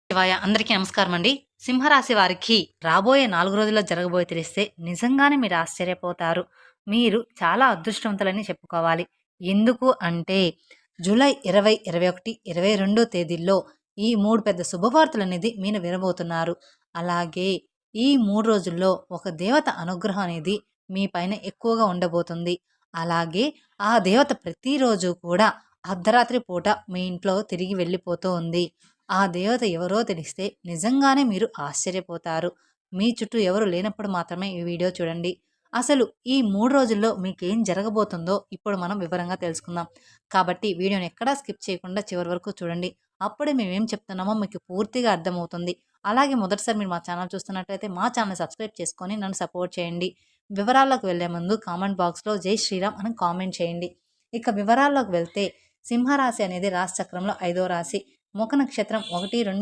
శివాయ అందరికీ నమస్కారం అండి. సింహరాశి వారికి రాబోయే 4 రోజుల్లో జరగబోయే తెలిస్తే నిజంగానే మీరు ఆశ్చర్యపోతారు. మీరు చాలా అదృష్టవంతులని చెప్పుకోవాలి. ఎందుకు అంటే జూలై 20, 21, 22 తేదీల్లో ఈ 3 పెద్ద శుభవార్తలనేది మీరు వినబోతున్నారు. అలాగే ఈ 3 రోజుల్లో ఒక దేవత అనుగ్రహం అనేది మీ పైన ఎక్కువగా ఉండబోతుంది. అలాగే ఆ దేవత ప్రతిరోజు కూడా అర్ధరాత్రి పూట మీ ఇంట్లో తిరిగి వెళ్ళిపోతూ ఉంది. ఆ దేవత ఎవరో తెలిస్తే నిజంగానే మీరు ఆశ్చర్యపోతారు. మీ చుట్టూ ఎవరు లేనప్పుడు మాత్రమే ఈ వీడియో చూడండి. అసలు ఈ 3 రోజుల్లో మీకేం జరగబోతుందో ఇప్పుడు మనం వివరంగా తెలుసుకుందాం. కాబట్టి వీడియోని ఎక్కడా స్కిప్ చేయకుండా చివరి వరకు చూడండి. అప్పుడే మేమేం చెప్తున్నామో మీకు పూర్తిగా అర్థమవుతుంది. అలాగే మొదటిసారి మీరు మా ఛానల్ చూస్తున్నట్లయితే మా ఛానల్ సబ్స్క్రైబ్ చేసుకొని నన్ను సపోర్ట్ చేయండి. వివరాల్లోకి వెళ్లే ముందు కామెంట్ బాక్స్‌లో జై శ్రీరామ్ అని కామెంట్ చేయండి. ఇక వివరాల్లోకి వెళ్తే సింహరాశి అనేది రాశి చక్రంలో 5వ రాశి. మూక నక్షత్రం 1, 2